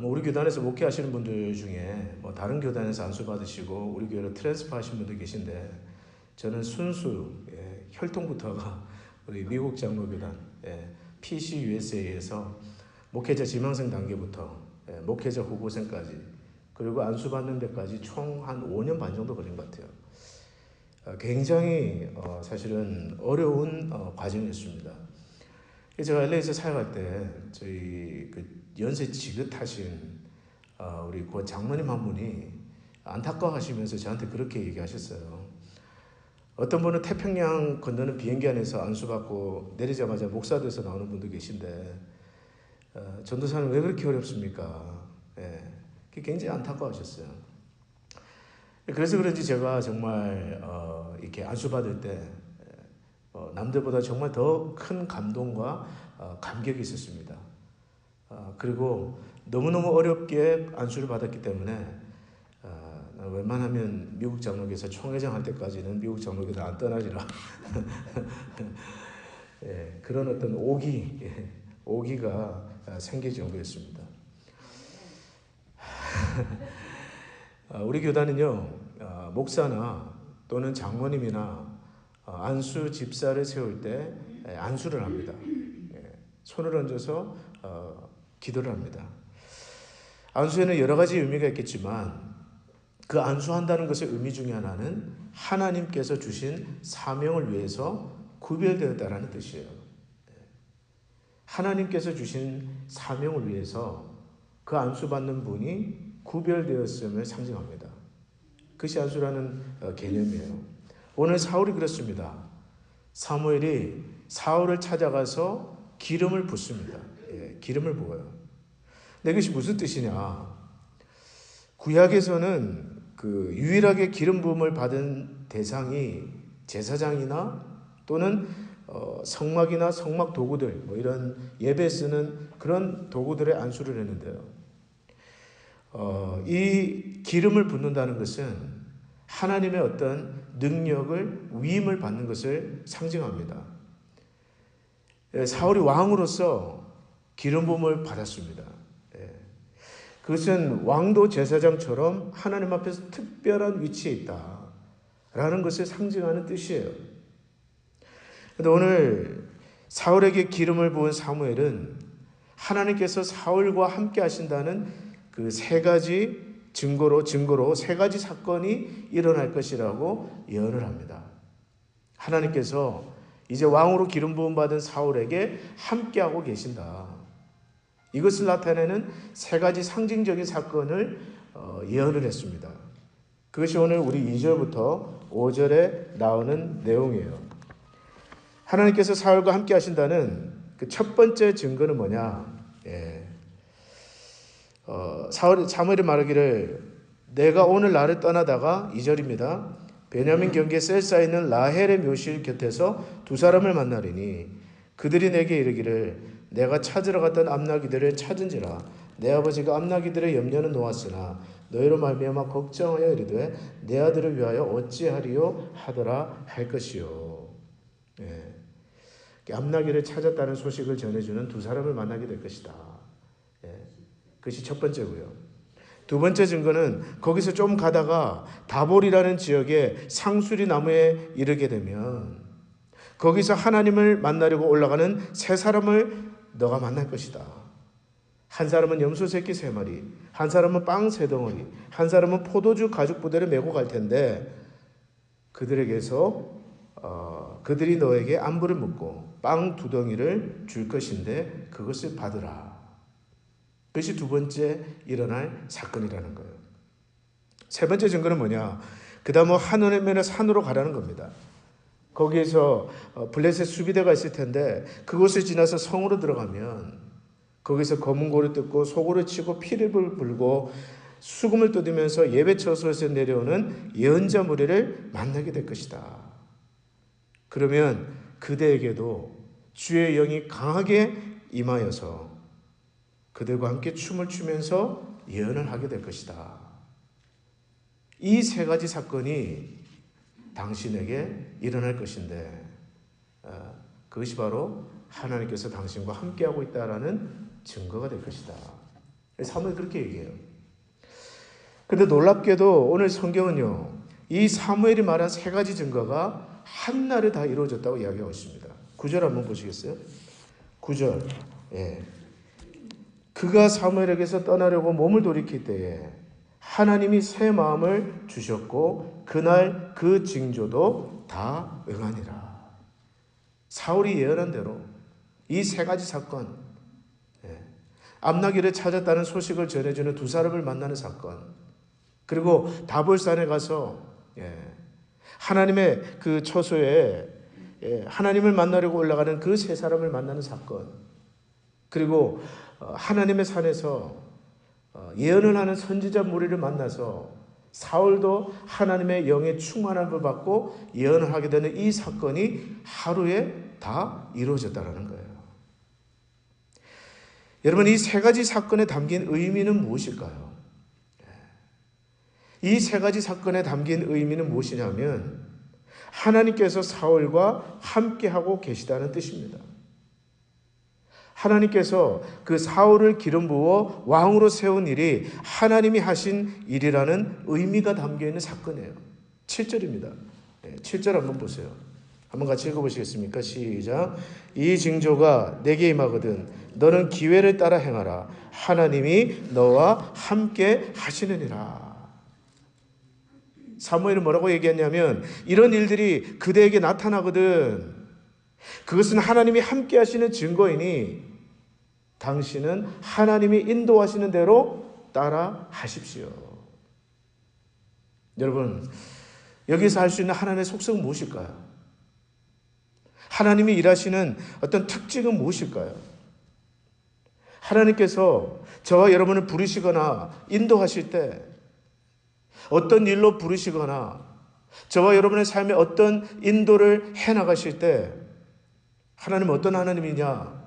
우리 교단에서 목회하시는 분들 중에 다른 교단에서 안수 받으시고 우리 교회로 트랜스퍼 하신 분들 계신데, 저는 순수 혈통부터가 우리 미국 장로교단 PCUSA에서 목회자 지망생 단계부터 목회자 후보생까지, 그리고 안수 받는 데까지 총 한 5년 반 정도 걸린 것 같아요. 굉장히 사실은 어려운 과정이었습니다. 제가 LA에서 사역할 때 저희 그 연세 지긋하신 우리 그 장로님 한 분이 안타까워하시면서 저한테 그렇게 얘기하셨어요. 어떤 분은 태평양 건너는 비행기 안에서 안수받고 내리자마자 목사 돼서 나오는 분도 계신데, 전도사는 왜 그렇게 어렵습니까? 그게 굉장히 안타까워하셨어요. 그래서 그런지 제가 정말 이렇게 안수받을 때 남들보다 정말 더 큰 감동과 감격이 있었습니다. 그리고 너무너무 어렵게 안수를 받았기 때문에 웬만하면 미국 장로교에서 총회장 할 때까지는 미국 장로교를 안 떠나리라 그런 어떤 오기가 생길 정도였습니다. 우리 교단은요, 목사나 또는 장로님이나 안수 집사를 세울 때 안수를 합니다. 손을 얹어서 기도를 합니다. 안수에는 여러 가지 의미가 있겠지만 그 안수한다는 것의 의미 중에 하나는 하나님께서 주신 사명을 위해서 구별되었다라는 뜻이에요. 하나님께서 주신 사명을 위해서 그 안수받는 분이 구별되었음을 상징합니다. 그것이 안수라는 개념이에요. 오늘 사울이 그렇습니다. 사무엘이 사울을 찾아가서 기름을 붓습니다. 기름을 부어요. 근데 이것이 무슨 뜻이냐? 구약에서는 그 유일하게 기름 부음을 받은 대상이 제사장이나 또는 성막이나 성막 도구들, 이런 예배 쓰는 그런 도구들의 안수를 했는데요. 이 기름을 붓는다는 것은 하나님의 어떤 능력을, 위임을 받는 것을 상징합니다. 사울이 왕으로서 기름 부음을 받았습니다. 그것은 왕도 제사장처럼 하나님 앞에서 특별한 위치에 있다라는 것을 상징하는 뜻이에요. 그런데 오늘 사울에게 기름을 부은 사무엘은 하나님께서 사울과 함께 하신다는 그 세 가지 증거로 세 가지 사건이 일어날 것이라고 예언을 합니다. 하나님께서 이제 왕으로 기름 부음 받은 사울에게 함께하고 계신다. 이것을 나타내는 세 가지 상징적인 사건을 예언을 했습니다. 그것이 오늘 우리 2절부터 5절에 나오는 내용이에요. 하나님께서 사울과 함께 하신다는 그 첫 번째 증거는 뭐냐? 사무엘이 말하기를 내가 오늘 나를 떠나다가 2절입니다. 베냐민 경계 셀사에 있는 라헬의 묘실 곁에서 두 사람을 만나리니 그들이 내게 이르기를 내가 찾으러 갔던 암나기들을 찾은지라 내 아버지가 암나기들의 염려는 놓았으나 너희로 말미암아 걱정하여 이르되 내 아들을 위하여 어찌하리요 하더라 할 것이요. 암나기를 찾았다는 소식을 전해주는 두 사람을 만나게 될 것이다. 그것이 첫 번째고요. 두 번째 증거는 거기서 좀 가다가 다볼이라는 지역의 상수리 나무에 이르게 되면 거기서 하나님을 만나려고 올라가는 세 사람을 너가 만날 것이다. 한 사람은 염소 새끼 3마리, 한 사람은 빵 3덩어리, 한 사람은 포도주 가죽 부대를 메고 갈 텐데 그들에게서 그들이 너에게 안부를 묻고 빵 2덩이를 줄 것인데 그것을 받으라. 그것이 두 번째 일어날 사건이라는 거예요. 세 번째 증거는 뭐냐? 그 다음 하늘의 산으로 가라는 겁니다. 거기에서 블레셋 수비대가 있을 텐데 그곳을 지나서 성으로 들어가면 거기서 검은 고를 뜯고 소고를 치고 피를 불고 수금을 뜯으면서 예배 처소에서 내려오는 예언자 무리를 만나게 될 것이다. 그러면 그대에게도 주의 영이 강하게 임하여서 그들과 함께 춤을 추면서 예언을 하게 될 것이다. 이 세 가지 사건이 당신에게 일어날 것인데 그것이 바로 하나님께서 당신과 함께하고 있다라는 증거가 될 것이다. 사무엘이 그렇게 얘기해요. 근데 놀랍게도 오늘 성경은요, 이 사무엘이 말한 세 가지 증거가 한날에 다 이루어졌다고 이야기하고 있습니다. 9절 한번 보시겠어요? 9절. 예. 그가 사무엘에게서 떠나려고 몸을 돌이킬 때에 하나님이 새 마음을 주셨고 그날 그 징조도 다 응하니라. 사울이 예언한 대로 이 세 가지 사건, 암나기를 찾았다는 소식을 전해주는 두 사람을 만나는 사건, 그리고 다볼산에 가서 하나님의 그 처소에 하나님을 만나려고 올라가는 그 세 사람을 만나는 사건, 그리고 하나님의 산에서 예언을 하는 선지자 무리를 만나서 사울도 하나님의 영의 충만함을 받고 예언을 하게 되는 이 사건이 하루에 다 이루어졌다는 거예요. 여러분, 이 세 가지 사건에 담긴 의미는 무엇일까요? 이 세 가지 사건에 담긴 의미는 무엇이냐면 하나님께서 사울과 함께하고 계시다는 뜻입니다. 하나님께서 그 사울을 기름 부어 왕으로 세운 일이 하나님이 하신 일이라는 의미가 담겨있는 사건이에요. 7절입니다. 7절 한번 보세요. 한번 같이 읽어보시겠습니까? 시작. 이 징조가 내게 임하거든 너는 기회를 따라 행하라. 하나님이 너와 함께 하시느니라. 사무엘은 뭐라고 얘기했냐면 이런 일들이 그대에게 나타나거든. 그것은 하나님이 함께 하시는 증거이니 당신은 하나님이 인도하시는 대로 따라 하십시오. 여러분, 여기서 할 수 있는 하나님의 속성은 무엇일까요? 하나님이 일하시는 어떤 특징은 무엇일까요? 하나님께서 저와 여러분을 부르시거나 인도하실 때, 어떤 일로 부르시거나 저와 여러분의 삶에 어떤 인도를 해나가실 때 하나님은 어떤 하나님이냐?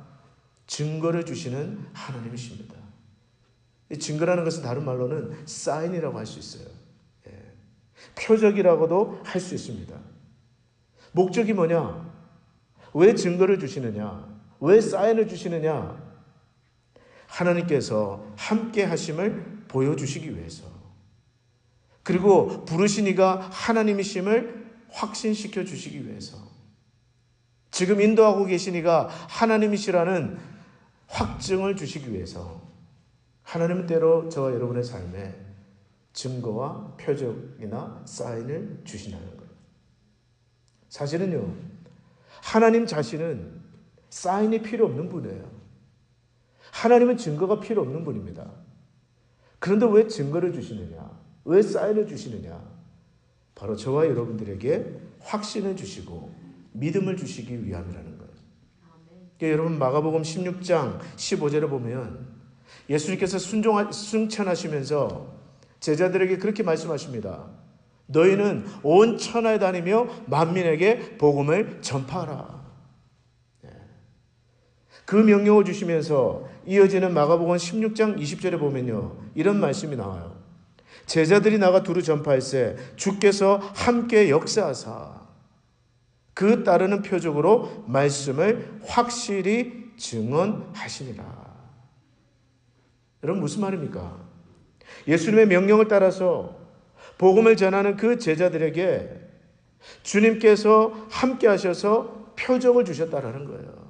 증거를 주시는 하나님이십니다. 이 증거라는 것은 다른 말로는 사인이라고 할 수 있어요. 표적이라고도 할 수 있습니다. 목적이 뭐냐? 왜 증거를 주시느냐? 왜 사인을 주시느냐? 하나님께서 함께 하심을 보여주시기 위해서, 그리고 부르신 이가 하나님이심을 확신시켜 주시기 위해서, 지금 인도하고 계신 이가 하나님이시라는 확증을 주시기 위해서 하나님은 때로 저와 여러분의 삶에 증거와 표적이나 사인을 주신다는 거예요. 사실은요, 하나님 자신은 사인이 필요 없는 분이에요. 하나님은 증거가 필요 없는 분입니다. 그런데 왜 증거를 주시느냐? 왜 사인을 주시느냐? 바로 저와 여러분들에게 확신을 주시고 믿음을 주시기 위함이라는 거예요. 그러니까 여러분, 마가복음 16장 15절에 보면 예수님께서 승천하시면서 제자들에게 그렇게 말씀하십니다. 너희는 온 천하에 다니며 만민에게 복음을 전파하라. 그 명령을 주시면서 이어지는 마가복음 16장 20절에 보면요, 이런 말씀이 나와요. 제자들이 나가 두루 전파할세 주께서 함께 역사하사 그 따르는 표적으로 말씀을 확실히 증언하시니라. 여러분, 무슨 말입니까? 예수님의 명령을 따라서 복음을 전하는 그 제자들에게 주님께서 함께 하셔서 표적을 주셨다라는 거예요.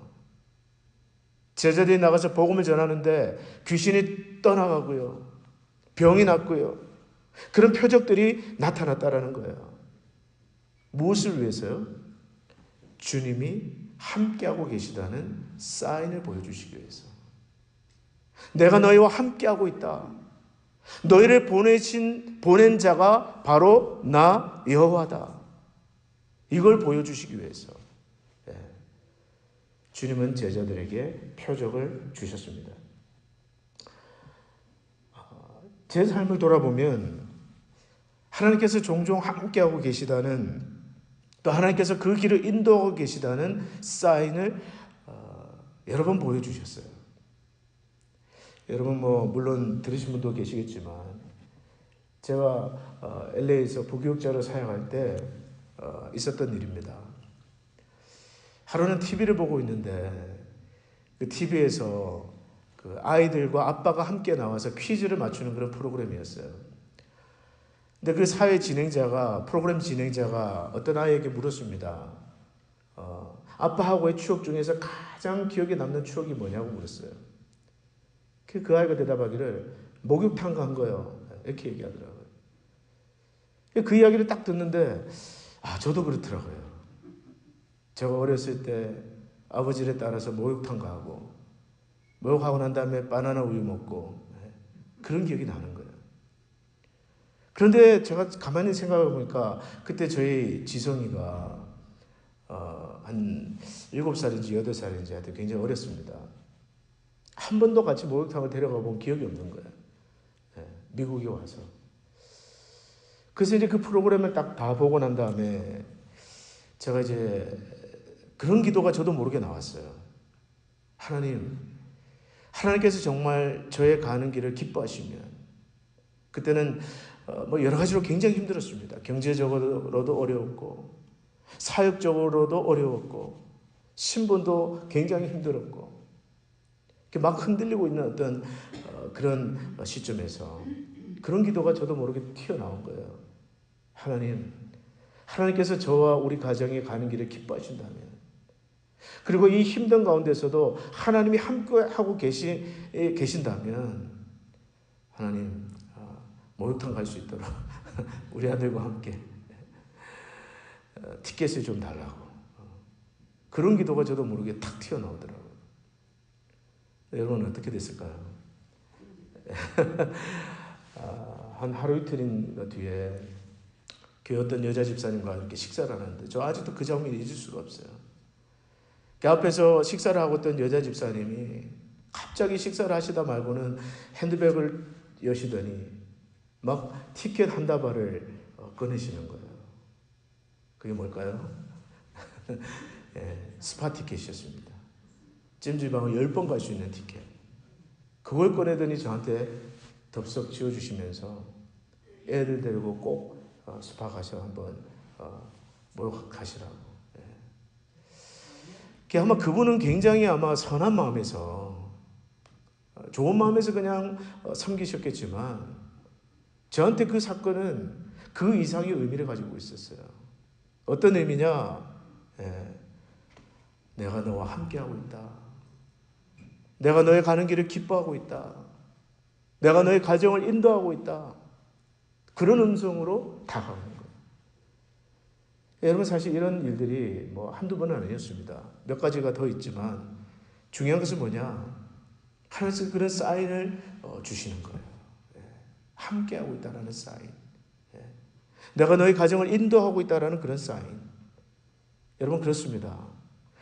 제자들이 나가서 복음을 전하는데 귀신이 떠나가고요, 병이 낫고요, 그런 표적들이 나타났다라는 거예요. 무엇을 위해서요? 주님이 함께하고 계시다는 사인을 보여주시기 위해서. 내가 너희와 함께하고 있다. 너희를 보낸 자가 바로 나 여호와다. 이걸 보여주시기 위해서 주님은 제자들에게 표적을 주셨습니다. 제 삶을 돌아보면 하나님께서 종종 함께하고 계시다는, 또 하나님께서 그 길을 인도하고 계시다는 사인을 여러 번 보여주셨어요. 여러분 물론 들으신 분도 계시겠지만 제가 LA에서 부교육자로 사역할 때 있었던 일입니다. 하루는 TV를 보고 있는데 그 TV에서 그 그 아이들과 아빠가 함께 나와서 퀴즈를 맞추는 그런 프로그램이었어요. 근데 그 프로그램 진행자가 어떤 아이에게 물었습니다. 아빠하고의 추억 중에서 가장 기억에 남는 추억이 뭐냐고 물었어요. 그 아이가 대답하기를 목욕탕 간 거요. 이렇게 얘기하더라고요. 그 이야기를 딱 듣는데 저도 그렇더라고요. 제가 어렸을 때 아버지를 따라서 목욕탕 가고 목욕하고 난 다음에 바나나 우유 먹고 그런 기억이 나는 거예요. 그런데 제가 가만히 생각해 보니까 그때 저희 지성이가 한 7살인지 8살인지 하여튼 굉장히 어렸습니다. 한 번도 같이 목욕탕을 데려가 본 기억이 없는 거예요. 미국에 와서. 그래서 이제 그 프로그램을 딱 다 보고 난 다음에 제가 이제 그런 기도가 저도 모르게 나왔어요. 하나님께서 정말 저의 가는 길을 기뻐하시면, 그때는 여러 가지로 굉장히 힘들었습니다. 경제적으로도 어려웠고, 사역적으로도 어려웠고, 신분도 굉장히 힘들었고, 막 흔들리고 있는 어떤 그런 시점에서 그런 기도가 저도 모르게 튀어나온 거예요. 하나님께서 저와 우리 가정이 가는 길을 기뻐하신다면, 그리고 이 힘든 가운데서도 하나님이 함께하고 계신다면, 하나님 목욕탕 갈 수 있도록 우리 아들과 함께 티켓을 좀 달라고. 그런 기도가 저도 모르게 탁 튀어나오더라고요. 여러분은 어떻게 됐을까요? 한 하루 이틀인가 뒤에 교회 어떤 여자 집사님과 이렇게 식사를 하는데 저 아직도 그 장면이 잊을 수가 없어요. 그 앞에서 식사를 하고 있던 여자 집사님이 갑자기 식사를 하시다 말고는 핸드백을 여시더니 막 티켓 한 다발을 꺼내시는 거예요. 그게 뭘까요? 스파 티켓이었습니다. 찜질방을 10번 갈 수 있는 티켓. 그걸 꺼내더니 저한테 덥석 지어주시면서 애들 데리고 꼭 스파 가서 한번 목욕하시라고. 아마 그분은 굉장히 아마 선한 마음에서, 좋은 마음에서 그냥 섬기셨겠지만, 저한테 그 사건은 그 이상의 의미를 가지고 있었어요. 어떤 의미냐? 내가 너와 함께하고 있다. 내가 너의 가는 길을 기뻐하고 있다. 내가 너의 가정을 인도하고 있다. 그런 음성으로 다가오는 거예요. 여러분, 사실 이런 일들이 한두 번은 아니었습니다. 몇 가지가 더 있지만 중요한 것은 뭐냐? 하나님께서 그런 사인을 주시는 거예요. 함께하고 있다는 사인. 내가 너의 가정을 인도하고 있다는 그런 사인. 여러분, 그렇습니다.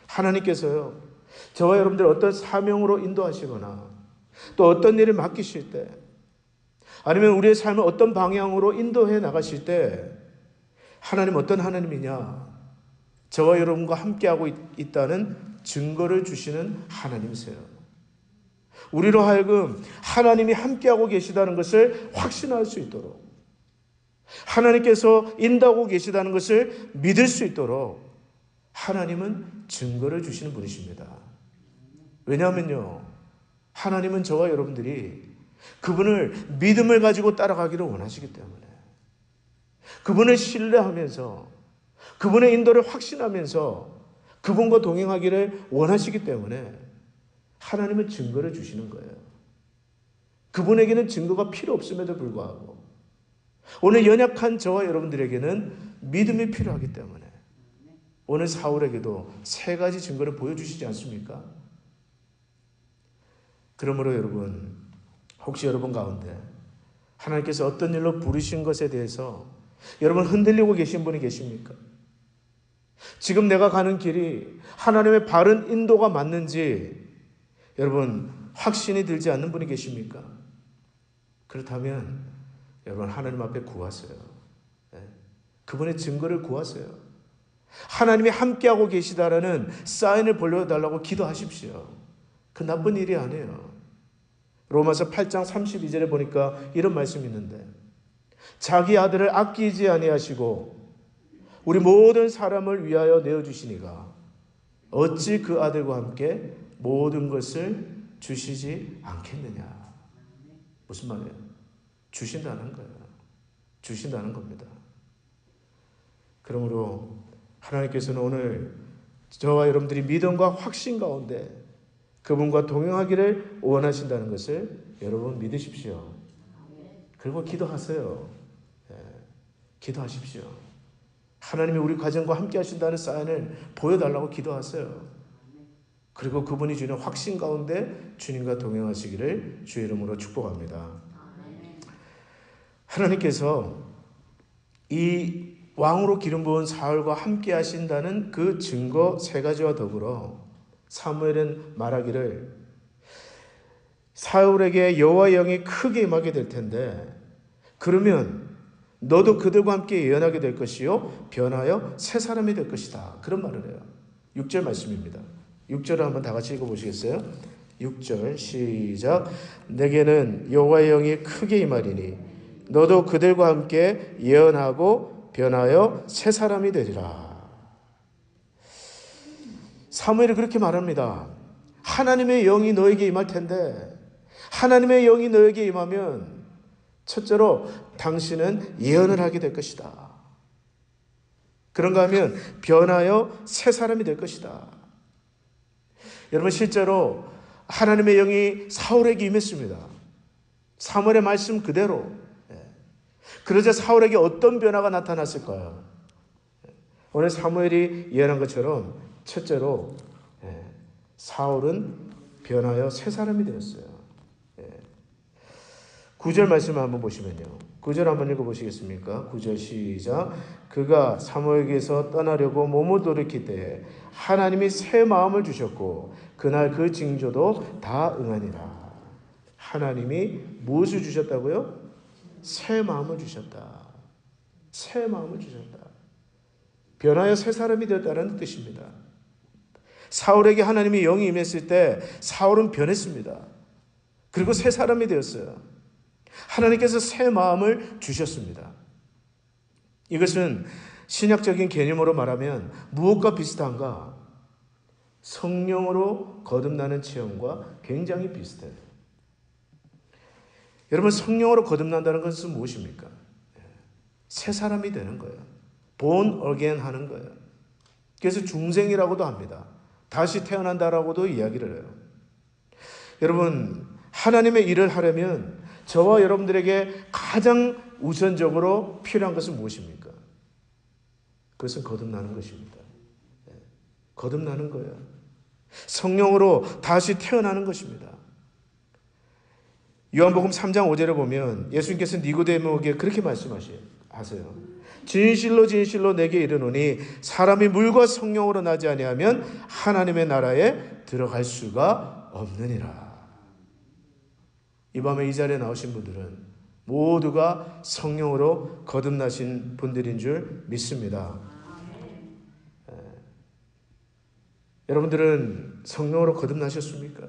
하나님께서요, 저와 여러분들 어떤 사명으로 인도하시거나 또 어떤 일을 맡기실 때, 아니면 우리의 삶을 어떤 방향으로 인도해 나가실 때, 하나님 어떤 하나님이냐? 저와 여러분과 함께하고 있다는 증거를 주시는 하나님이세요. 우리로 하여금 하나님이 함께하고 계시다는 것을 확신할 수 있도록, 하나님께서 인도하고 계시다는 것을 믿을 수 있도록 하나님은 증거를 주시는 분이십니다. 왜냐하면요, 하나님은 저와 여러분들이 그분을 믿음을 가지고 따라가기를 원하시기 때문에, 그분을 신뢰하면서 그분의 인도를 확신하면서 그분과 동행하기를 원하시기 때문에 하나님은 증거를 주시는 거예요. 그분에게는 증거가 필요 없음에도 불구하고 오늘 연약한 저와 여러분들에게는 믿음이 필요하기 때문에 오늘 사울에게도 3가지 증거를 보여주시지 않습니까? 그러므로 여러분, 혹시 여러분 가운데 하나님께서 어떤 일로 부르신 것에 대해서 여러분 흔들리고 계신 분이 계십니까? 지금 내가 가는 길이 하나님의 바른 인도가 맞는지 여러분 확신이 들지 않는 분이 계십니까? 그렇다면 여러분 하나님 앞에 구하세요. 그분의 증거를 구하세요. 하나님이 함께하고 계시다라는 사인을 보여달라고 기도하십시오. 그 나쁜 일이 아니에요. 로마서 8장 32절에 보니까 이런 말씀이 있는데, 자기 아들을 아끼지 아니하시고 우리 모든 사람을 위하여 내어주시니가 어찌 그 아들과 함께 모든 것을 주시지 않겠느냐. 무슨 말이에요? 주신다는 거예요. 주신다는 겁니다. 그러므로 하나님께서는 오늘 저와 여러분들이 믿음과 확신 가운데 그분과 동행하기를 원하신다는 것을 여러분 믿으십시오. 그리고 기도하세요. 기도하십시오. 하나님이 우리 가정과 함께 하신다는 사인을 보여달라고 기도하세요. 그리고 그분이 주는 확신 가운데 주님과 동행하시기를 주의 이름으로 축복합니다. 하나님께서 이 왕으로 기름 부은 사울과 함께 하신다는 그 증거 세 가지와 더불어 사무엘은 말하기를 사울에게 여호와의 영이 크게 임하게 될 텐데 그러면 너도 그들과 함께 예언하게 될 것이요 변하여 새 사람이 될 것이다. 그런 말을 해요. 6절 말씀입니다. 6절을 한번 다 같이 읽어보시겠어요? 6절 시작. 내게는 여호와의 영이 크게 임하리니 너도 그들과 함께 예언하고 변하여 새 사람이 되리라. 사무엘이 그렇게 말합니다. 하나님의 영이 너에게 임할 텐데 하나님의 영이 너에게 임하면 첫째로 당신은 예언을 하게 될 것이다. 그런가 하면 변하여 새 사람이 될 것이다. 여러분 실제로 하나님의 영이 사울에게 임했습니다. 사무엘의 말씀 그대로. 그러자 사울에게 어떤 변화가 나타났을까요? 오늘 사무엘이 예언한 것처럼 첫째로 사울은 변하여 새 사람이 되었어요. 9절 말씀을 한번 보시면요. 9절 한번 읽어보시겠습니까? 9절 시작. 그가 사무엘에게서 떠나려고 몸을 돌이킬 때에 하나님이 새 마음을 주셨고 그날 그 징조도 다 응하니라. 하나님이 무엇을 주셨다고요? 새 마음을 주셨다. 새 마음을 주셨다. 변하여 새 사람이 되었다는 뜻입니다. 사울에게 하나님이 영이 임했을 때 사울은 변했습니다. 그리고 새 사람이 되었어요. 하나님께서 새 마음을 주셨습니다. 이것은 신약적인 개념으로 말하면 무엇과 비슷한가? 성령으로 거듭나는 체험과 굉장히 비슷해요. 여러분 성령으로 거듭난다는 것은 무엇입니까? 새 사람이 되는 거예요. born again 하는 거예요. 그래서 중생이라고도 합니다. 다시 태어난다라고도 이야기를 해요. 여러분 하나님의 일을 하려면 저와 여러분들에게 가장 우선적으로 필요한 것은 무엇입니까? 그것은 거듭나는 것입니다. 거듭나는 거예요. 성령으로 다시 태어나는 것입니다. 요한복음 3장 5절에 보면 예수님께서 니고데모에게 그렇게 말씀하세요. 진실로 진실로 내게 이르노니 사람이 물과 성령으로 나지 아니하면 하나님의 나라에 들어갈 수가 없느니라. 이 밤에 이 자리에 나오신 분들은 모두가 성령으로 거듭나신 분들인 줄 믿습니다. 여러분들은 성령으로 거듭나셨습니까?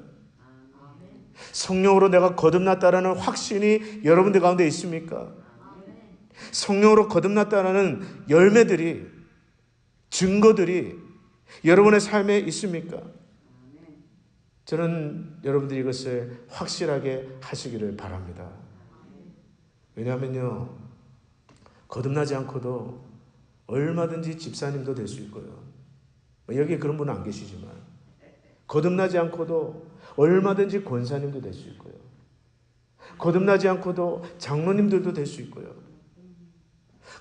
성령으로 내가 거듭났다라는 확신이 여러분들 가운데 있습니까? 성령으로 거듭났다라는 열매들이, 증거들이 여러분의 삶에 있습니까? 저는 여러분들이 이것을 확실하게 하시기를 바랍니다. 왜냐하면요, 거듭나지 않고도 얼마든지 집사님도 될 수 있고요. 여기에 그런 분은 안 계시지만 거듭나지 않고도 얼마든지 권사님도 될 수 있고요. 거듭나지 않고도 장로님들도 될 수 있고요.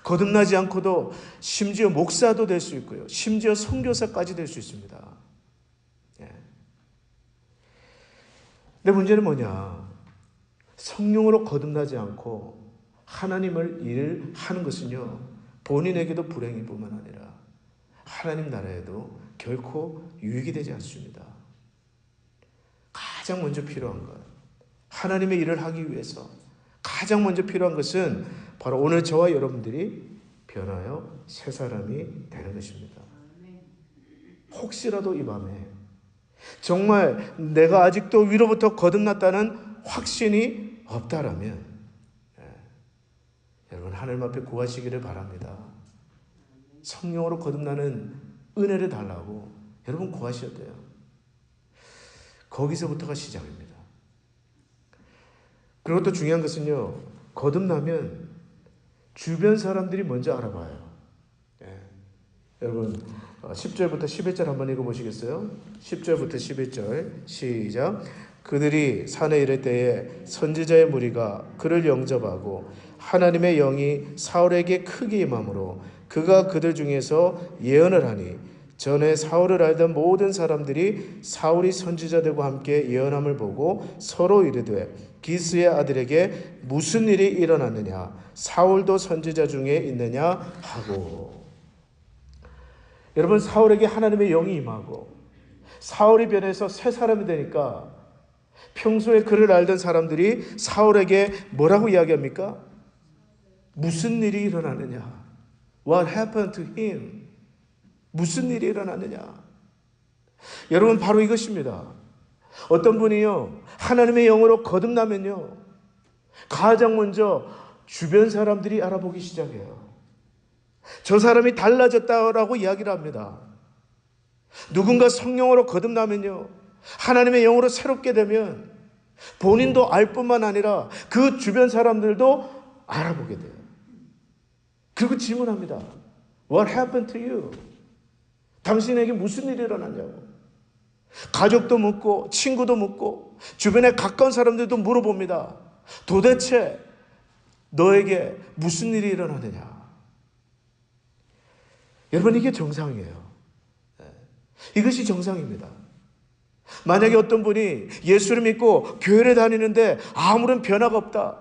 거듭나지 않고도 심지어 목사도 될 수 있고요. 심지어 선교사까지 될 수 있습니다. 근데 문제는 뭐냐? 성령으로 거듭나지 않고 하나님을 일을 하는 것은요, 본인에게도 불행일 뿐만 아니라 하나님 나라에도 결코 유익이 되지 않습니다. 가장 먼저 필요한 것, 하나님의 일을 하기 위해서 가장 먼저 필요한 것은 바로 오늘 저와 여러분들이 변하여 새 사람이 되는 것입니다. 혹시라도 이 밤에 정말 내가 아직도 위로부터 거듭났다는 확신이 없다라면 여러분 하나님 앞에 구하시기를 바랍니다. 성령으로 거듭나는 은혜를 달라고 여러분 구하셔야 돼요. 거기서부터가 시작입니다. 그리고 또 중요한 것은요, 거듭나면 주변 사람들이 먼저 알아봐요. 예. 여러분 10절부터 11절 한번 읽어보시겠어요? 10절부터 11절 시작. 그들이 산에 이를 때에 선지자의 무리가 그를 영접하고 하나님의 영이 사울에게 크게 임함으로 그가 그들 중에서 예언을 하니 전에 사울을 알던 모든 사람들이 사울이 선지자들과 함께 예언함을 보고 서로 이르되 기스의 아들에게 무슨 일이 일어났느냐 사울도 선지자 중에 있느냐 하고. 여러분, 사울에게 하나님의 영이 임하고 사울이 변해서 새 사람이 되니까 평소에 그를 알던 사람들이 사울에게 뭐라고 이야기합니까? 무슨 일이 일어나느냐? What happened to him? 무슨 일이 일어나느냐? 여러분, 바로 이것입니다. 어떤 분이요, 하나님의 영으로 거듭나면요, 가장 먼저 주변 사람들이 알아보기 시작해요. 저 사람이 달라졌다라고 이야기를 합니다. 누군가 성령으로 거듭나면요, 하나님의 영으로 새롭게 되면 본인도 알 뿐만 아니라 그 주변 사람들도 알아보게 돼요. 그리고 질문합니다. What happened to you? 당신에게 무슨 일이 일어났냐고. 가족도 묻고 친구도 묻고 주변에 가까운 사람들도 물어봅니다. 도대체 너에게 무슨 일이 일어나느냐. 여러분, 이게 정상이에요. 이것이 정상입니다. 만약에 어떤 분이 예수를 믿고 교회를 다니는데 아무런 변화가 없다.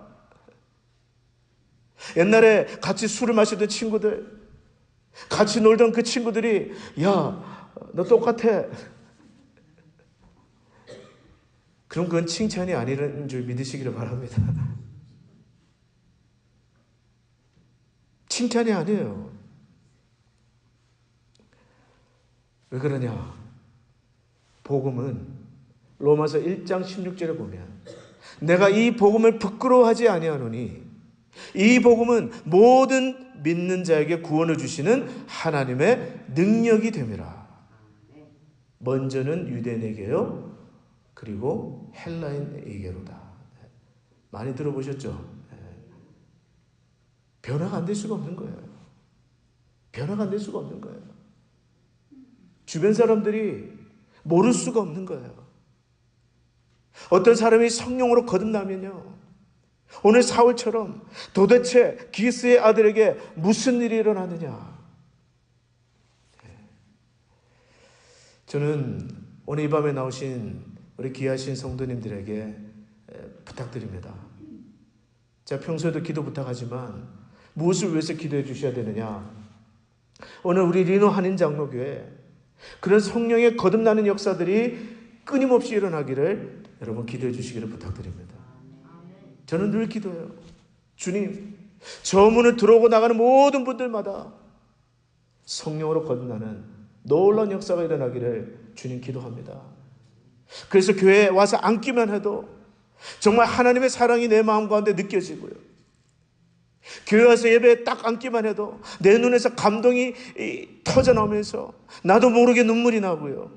옛날에 같이 술을 마시던 친구들, 같이 놀던 그 친구들이 야, 너 똑같아. 그럼 그건 칭찬이 아니라는 줄 믿으시기를 바랍니다. 칭찬이 아니에요. 왜 그러냐? 복음은 로마서 1장 16절에 보면 내가 이 복음을 부끄러워하지 아니하노니 이 복음은 모든 믿는 자에게 구원을 주시는 하나님의 능력이 됨이라. 먼저는 유대인에게요, 그리고 헬라인에게로다. 많이 들어보셨죠? 변화가 안 될 수가 없는 거예요. 변화가 안 될 수가 없는 거예요. 주변 사람들이 모를 수가 없는 거예요. 어떤 사람이 성령으로 거듭나면요, 오늘 사울처럼 도대체 기스의 아들에게 무슨 일이 일어나느냐. 저는 오늘 이 밤에 나오신 우리 귀하신 성도님들에게 부탁드립니다. 제가 평소에도 기도 부탁하지만 무엇을 위해서 기도해 주셔야 되느냐. 오늘 우리 리노 한인장로교회 그런 성령의 거듭나는 역사들이 끊임없이 일어나기를 여러분 기도해 주시기를 부탁드립니다. 저는 늘 기도해요. 주님, 저 문을 들어오고 나가는 모든 분들마다 성령으로 거듭나는 놀라운 역사가 일어나기를 주님 기도합니다. 그래서 교회에 와서 앉기만 해도 정말 하나님의 사랑이 내 마음 가운데 느껴지고요. 교회 와서 예배에 딱 앉기만 해도 내 눈에서 감동이 터져나오면서 나도 모르게 눈물이 나고요.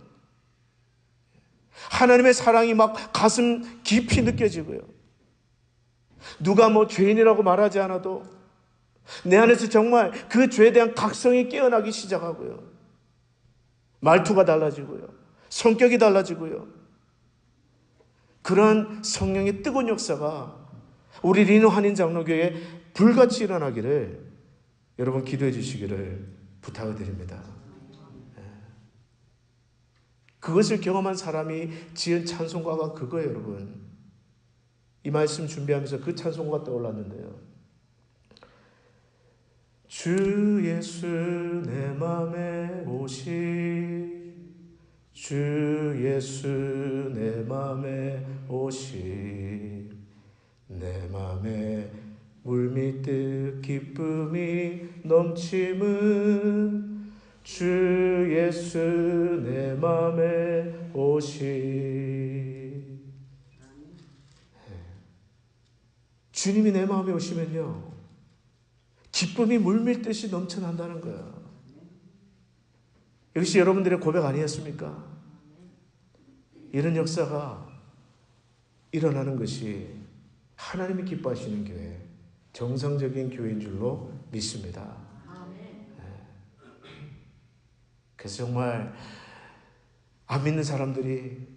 하나님의 사랑이 막 가슴 깊이 느껴지고요. 누가 뭐 죄인이라고 말하지 않아도 내 안에서 정말 그 죄에 대한 각성이 깨어나기 시작하고요. 말투가 달라지고요. 성격이 달라지고요. 그러한 성령의 뜨거운 역사가 우리 리노 한인장로교회에 불같이 일어나기를 여러분 기도해 주시기를 부탁을 드립니다. 그것을 경험한 사람이 지은 찬송가가 그거예요, 여러분. 이 말씀 준비하면서 그 찬송가가 떠올랐는데요. 주 예수 내 맘에 오시, 주 예수 내 맘에 오시, 내 맘에 물밀듯 기쁨이 넘침은 주 예수 내 맘에 오시. 주님이 내 마음에 오시면요, 기쁨이 물밀듯이 넘쳐난다는 거예요. 이것이 여러분들의 고백 아니었습니까? 이런 역사가 일어나는 것이 하나님이 기뻐하시는 교회, 정상적인 교회인 줄로 믿습니다. 그래서 정말 안 믿는 사람들이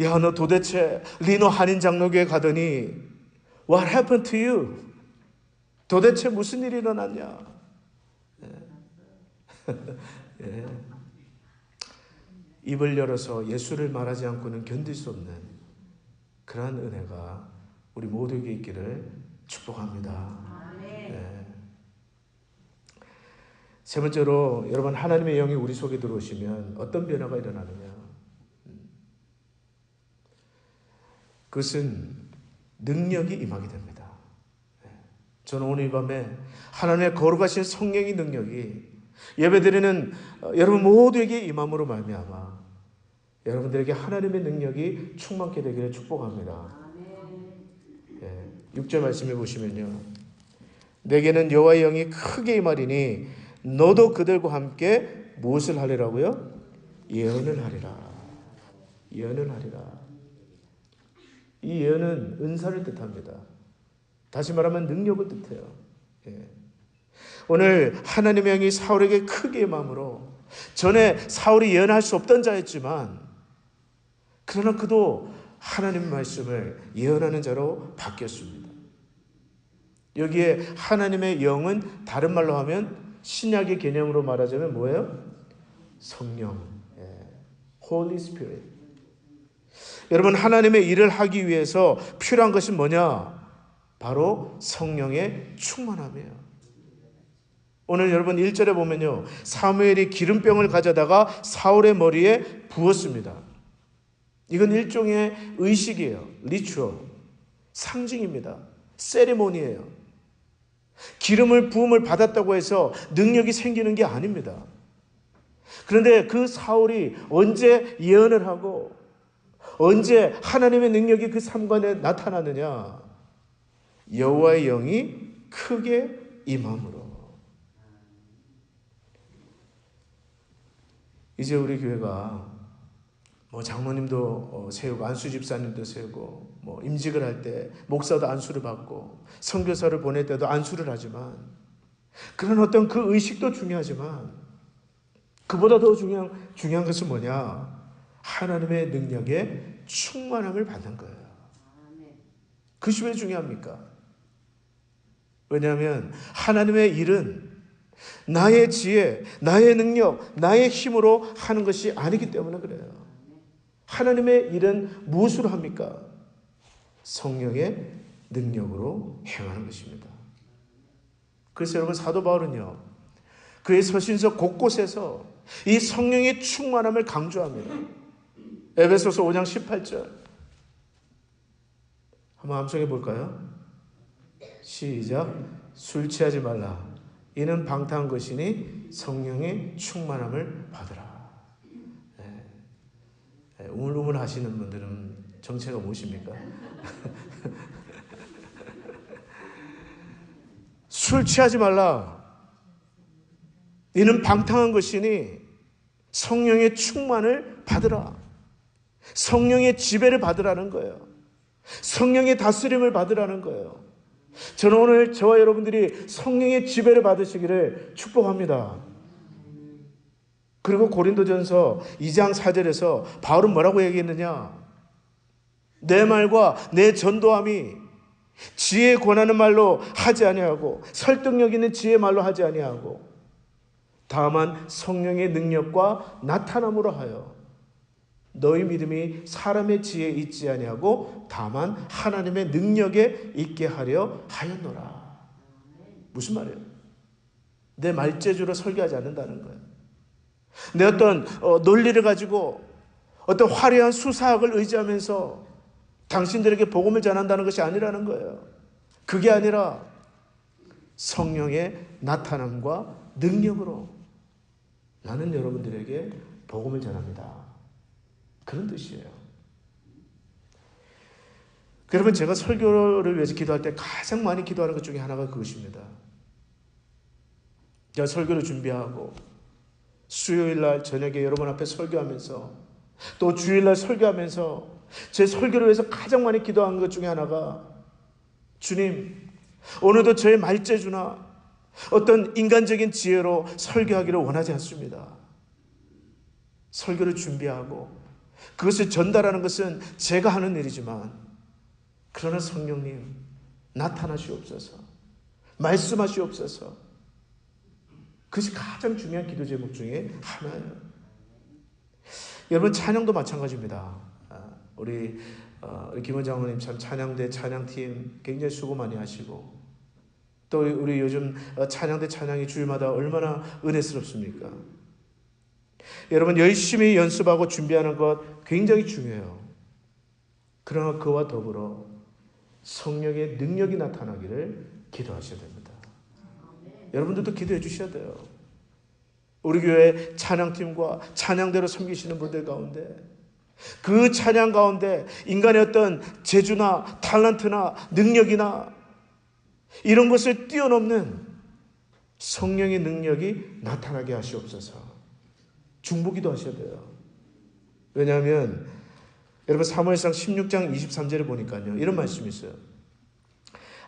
야, 너 도대체 리노 한인 장로교회 가더니 What happened to you? 도대체 무슨 일이 일어났냐? 예. 입을 열어서 예수를 말하지 않고는 견딜 수 없는 그러한 은혜가 우리 모두에게 있기를 축복합니다. 예. 세 번째로 여러분, 하나님의 영이 우리 속에 들어오시면 어떤 변화가 일어나느냐? 그것은 능력이 임하게 됩니다. 저는 오늘 이 밤에 하나님의 거룩하신 성령의 능력이 예배드리는 여러분 모두에게 임함으로 말미암아 여러분들에게 하나님의 능력이 충만케 되기를 축복합니다. 6절 말씀해 보시면요, 내게는 여호와의 영이 크게 임하리니 너도 그들과 함께 무엇을 하리라고요? 예언을 하리라. 예언을 하리라. 이 예언은 은사를 뜻합니다. 다시 말하면 능력을 뜻해요. 오늘 하나님의 영이 사울에게 크게 임함으로, 전에 사울이 예언할 수 없던 자였지만 그러나 그도 하나님의 말씀을 예언하는 자로 바뀌었습니다. 여기에 하나님의 영은 다른 말로 하면 신약의 개념으로 말하자면 뭐예요? 성령, Holy Spirit. 여러분, 하나님의 일을 하기 위해서 필요한 것이 뭐냐? 바로 성령의 충만함이에요. 오늘 여러분 1절에 보면요, 사무엘이 기름병을 가져다가 사울의 머리에 부었습니다. 이건 일종의 의식이에요. 리추얼, 상징입니다. 세리모니예요. 기름을 부음을 받았다고 해서 능력이 생기는 게 아닙니다. 그런데 그 사울이 언제 예언을 하고 언제 하나님의 능력이 그 삶관에 나타나느냐? 여호와의 영이 크게 임함으로. 이제 우리 교회가 장로님도 세우고 안수 집사님도 세우고 임직을 할 때 목사도 안수를 받고 선교사를 보낼 때도 안수를 하지만, 그런 어떤 그 의식도 중요하지만 그보다 더 중요한 것은 뭐냐? 하나님의 능력에 충만함을 받는 거예요. 그것이 왜 중요합니까? 왜냐하면 하나님의 일은 나의 지혜, 나의 능력, 나의 힘으로 하는 것이 아니기 때문에 그래요. 하나님의 일은 무엇으로 합니까? 성령의 능력으로 행하는 것입니다. 그래서 여러분, 사도 바울은요, 그의 서신서 곳곳에서 이 성령의 충만함을 강조합니다. 에베소서 5장 18절 한번 암송해 볼까요? 시작. 술 취하지 말라. 이는 방탕한 것이니 성령의 충만함을 받으라. 우물우물 하시는 분들은 정체가 무엇입니까? 술 취하지 말라. 이는 방탕한 것이니 성령의 충만을 받으라. 성령의 지배를 받으라는 거예요. 성령의 다스림을 받으라는 거예요. 저는 오늘 저와 여러분들이 성령의 지배를 받으시기를 축복합니다. 그리고 고린도전서 2장 4절에서 바울은 뭐라고 얘기했느냐? 내 말과 내 전도함이 지혜에 권하는 말로 하지 아니하고 설득력 있는 지혜의 말로 하지 아니하고 다만 성령의 능력과 나타남으로 하여 너희 믿음이 사람의 지혜에 있지 아니하고 다만 하나님의 능력에 있게 하려 하였노라. 무슨 말이에요? 내 말재주로 설교하지 않는다는 거예요. 내 어떤 논리를 가지고 어떤 화려한 수사학을 의지하면서 당신들에게 복음을 전한다는 것이 아니라는 거예요. 그게 아니라 성령의 나타남과 능력으로 나는 여러분들에게 복음을 전합니다. 그런 뜻이에요. 여러분, 제가 설교를 위해서 기도할 때 가장 많이 기도하는 것 중에 하나가 그것입니다. 제가 설교를 준비하고 수요일 날 저녁에 여러분 앞에 설교하면서 또 주일 날 설교하면서 제 설교를 위해서 가장 많이 기도하는 것 중에 하나가 주님, 오늘도 저의 말재주나 어떤 인간적인 지혜로 설교하기를 원하지 않습니다. 설교를 준비하고 그것을 전달하는 것은 제가 하는 일이지만, 그러나 성령님 나타나시옵소서, 말씀하시옵소서. 그것이 가장 중요한 기도 제목 중에 하나예요. 여러분, 찬양도 마찬가지입니다. 우리 김원장 참 찬양대 찬양팀 굉장히 수고 많이 하시고, 또 우리 요즘 찬양대 찬양이 주일마다 얼마나 은혜스럽습니까? 여러분, 열심히 연습하고 준비하는 것 굉장히 중요해요. 그러나 그와 더불어 성령의 능력이 나타나기를 기도하셔야 됩니다. 여러분들도 기도해 주셔야 돼요. 우리 교회 찬양팀과 찬양대로 섬기시는 분들 가운데, 그 찬양 가운데 인간의 어떤 재주나 탤런트나 능력이나 이런 것을 뛰어넘는 성령의 능력이 나타나게 하시옵소서. 중보기도 하셔야 돼요. 왜냐하면 여러분, 사무엘상 16장 23절을 보니까요, 이런 말씀이 있어요.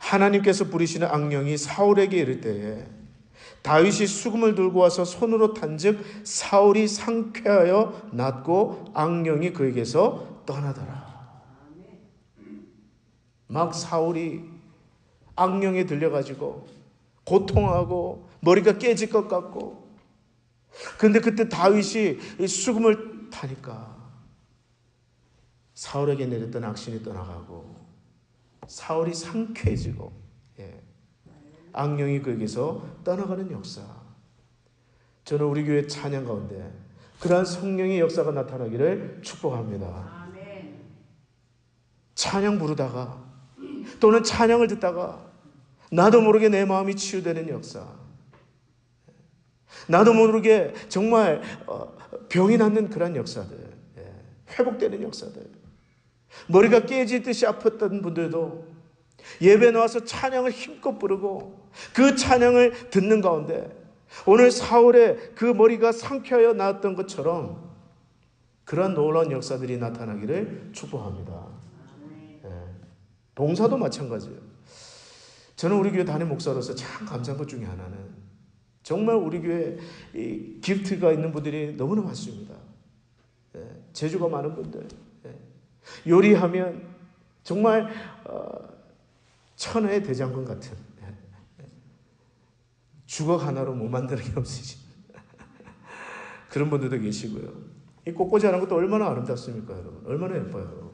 하나님께서 부리시는 악령이 사울에게 이를 때에 다윗이 수금을 들고 와서 손으로 탄즉 사울이 상쾌하여 낫고 악령이 그에게서 떠나더라. 막 사울이 악령에 들려가지고 고통하고 머리가 깨질 것 같고, 그런데 그때 다윗이 이 수금을 타니까 사울에게 내렸던 악신이 떠나가고 사울이 상쾌해지고, 악령이 그에게서 떠나가는 역사. 저는 우리 교회 찬양 가운데 그러한 성령의 역사가 나타나기를 축복합니다. 찬양 부르다가 또는 찬양을 듣다가 나도 모르게 내 마음이 치유되는 역사, 나도 모르게 정말 병이 낫는 그런 역사들, 회복되는 역사들. 머리가 깨지듯이 아팠던 분들도 예배 나와서 찬양을 힘껏 부르고 그 찬양을 듣는 가운데 오늘 사울의 그 머리가 상쾌하여 나았던 것처럼 그런 놀라운 역사들이 나타나기를 축복합니다. 봉사도 마찬가지예요. 저는 우리 교회 담임 목사로서 참 감사한 것 중에 하나는, 정말 우리 교회 이 기프트가 있는 분들이 너무나 많습니다. 재주가 많은 분들, 요리하면 정말 천하의 대장군 같은, 주걱 하나로 못 만드는 게 없으신 그런 분들도 계시고요. 이 꽃꽂이하는 것도 얼마나 아름답습니까, 여러분? 얼마나 예뻐요.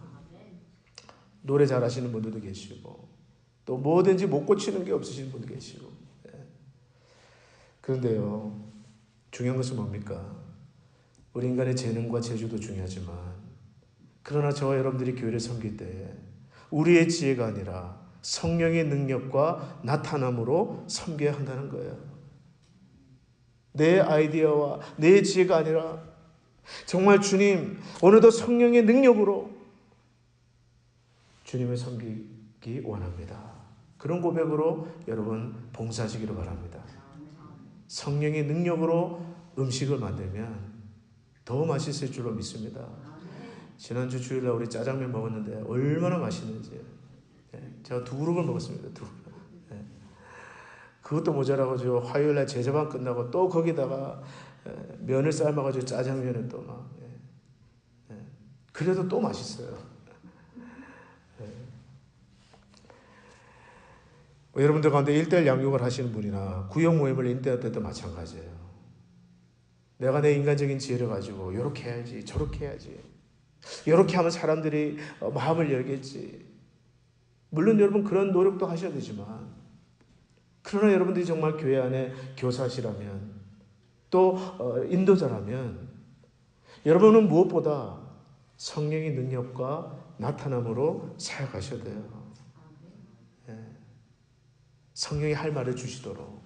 노래 잘하시는 분들도 계시고, 또 뭐든지 못 고치는 게 없으신 분도 계시고. 그런데요, 중요한 것은 뭡니까? 우리 인간의 재능과 재주도 중요하지만, 그러나 저와 여러분들이 교회를 섬길 때에 우리의 지혜가 아니라 성령의 능력과 나타남으로 섬겨야 한다는 거예요. 내 아이디어와 내 지혜가 아니라 정말 주님, 오늘도 성령의 능력으로 주님을 섬기기 원합니다. 그런 고백으로 여러분 봉사하시기를 바랍니다. 성령의 능력으로 음식을 만들면 더 맛있을 줄로 믿습니다. 지난주 주일날 우리 짜장면 먹었는데 얼마나 맛있는지. 제가 2그릇을 먹었습니다. 2그릇. 그것도 모자라고 저 화요일날 제자반 끝나고 또 거기다가 면을 삶아가지고 짜장면을 또 막. 그래도 또 맛있어요. 여러분들 가운데 1:1 양육을 하시는 분이나 구역 모임을 인도할 때도 마찬가지예요. 내가 내 인간적인 지혜를 가지고 이렇게 해야지, 저렇게 해야지, 이렇게 하면 사람들이 마음을 열겠지. 물론 여러분 그런 노력도 하셔야 되지만, 그러나 여러분들이 정말 교회 안에 교사시라면, 또 인도자라면 여러분은 무엇보다 성령의 능력과 나타남으로 사역하셔야 돼요. 성령이 할 말을 주시도록.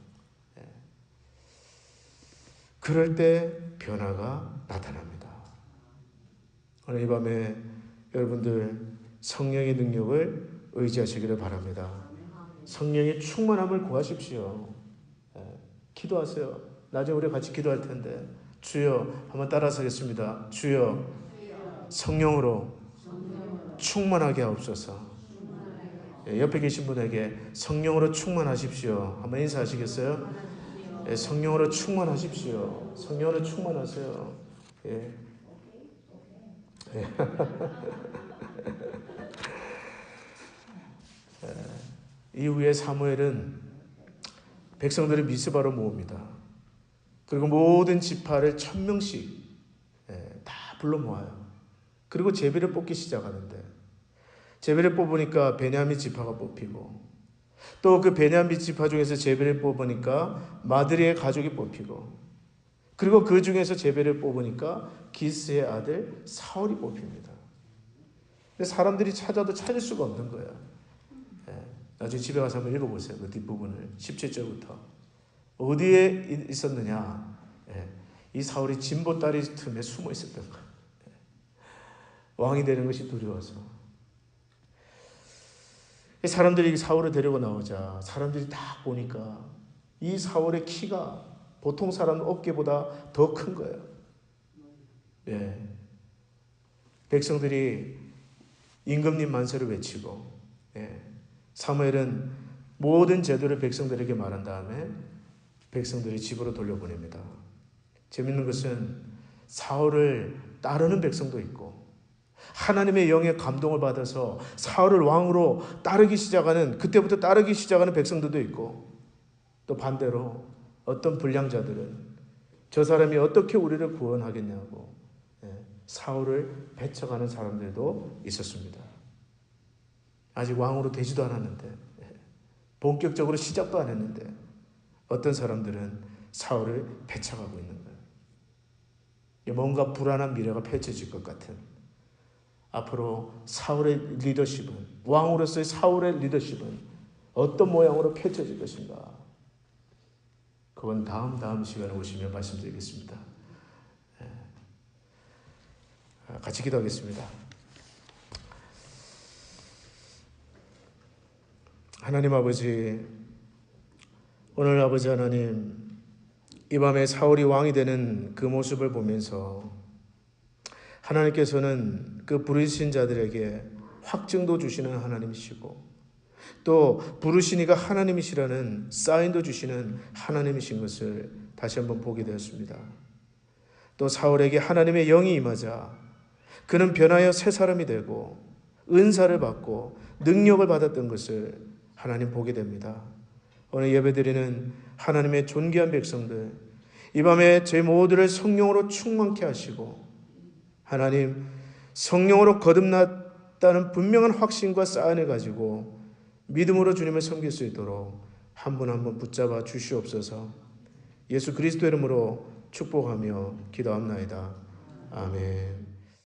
그럴 때 변화가 나타납니다. 오늘 이 밤에 여러분들 성령의 능력을 의지하시기를 바랍니다. 성령의 충만함을 구하십시오. 기도하세요. 나중에 우리 같이 기도할 텐데, 주여, 한번 따라서 하겠습니다. 주여, 성령으로 충만하게 하옵소서. 옆에 계신 분에게 성령으로 충만하십시오. 한번 인사하시겠어요? 성령으로 충만하십시오. 성령으로 충만하세요. 예. 예. 이후에 사무엘은 백성들을 미스바로 모읍니다. 그리고 모든 지파를 1000명씩 다 불러 모아요. 그리고 제비를 뽑기 시작하는데, 제비를 뽑으니까 베냐민 지파가 뽑히고, 또 그 베냐민 지파 중에서 제비를 뽑으니까 마드리의 가족이 뽑히고, 그리고 그 중에서 제비를 뽑으니까 기스의 아들 사울이 뽑힙니다. 근데 사람들이 찾아도 찾을 수가 없는 거예요. 나중에 집에 가서 한번 읽어보세요. 그 뒷부분을 17절부터 어디에 있었느냐. 이 사울이 진보다리 틈에 숨어 있었던 거예요. 왕이 되는 것이 두려워서. 사람들이 사울을 데리고 나오자 사람들이 딱 보니까 이 사울의 키가 보통 사람 어깨보다 더 큰 거예요. 백성들이 임금님 만세를 외치고, 사무엘은 모든 제도를 백성들에게 말한 다음에 백성들이 집으로 돌려보냅니다. 재밌는 것은 사울을 따르는 백성도 있고, 하나님의 영의 감동을 받아서 사울을 왕으로 따르기 시작하는, 그때부터 따르기 시작하는 백성들도 있고, 또 반대로 어떤 불량자들은 저 사람이 어떻게 우리를 구원하겠냐고 사울을 배척하는 사람들도 있었습니다. 아직 왕으로 되지도 않았는데, 본격적으로 시작도 안 했는데 어떤 사람들은 사울을 배척하고 있는 거예요. 뭔가 불안한 미래가 펼쳐질 것 같은, 앞으로 사울의 리더십은, 왕으로서의 사울의 리더십은 어떤 모양으로 펼쳐질 것인가, 그건 다음 시간에 오시면 말씀드리겠습니다. 같이 기도하겠습니다. 하나님 아버지, 오늘 아버지 하나님, 이 밤에 사울이 왕이 되는 그 모습을 보면서 하나님께서는 그 부르신 자들에게 확증도 주시는 하나님이시고, 또 부르시니가 하나님이시라는 사인도 주시는 하나님이신 것을 다시 한번 보게 되었습니다. 또 사울에게 하나님의 영이 임하자 그는 변하여 새 사람이 되고 은사를 받고 능력을 받았던 것을 하나님 보게 됩니다. 오늘 예배드리는 하나님의 존귀한 백성들, 이 밤에 저희 모두를 성령으로 충만케 하시고, 하나님 성령으로 거듭났다는 분명한 확신과 사인을 가지고 믿음으로 주님을 섬길 수 있도록 한 분 한 분 붙잡아 주시옵소서. 예수 그리스도 이름으로 축복하며 기도합나이다. 아멘.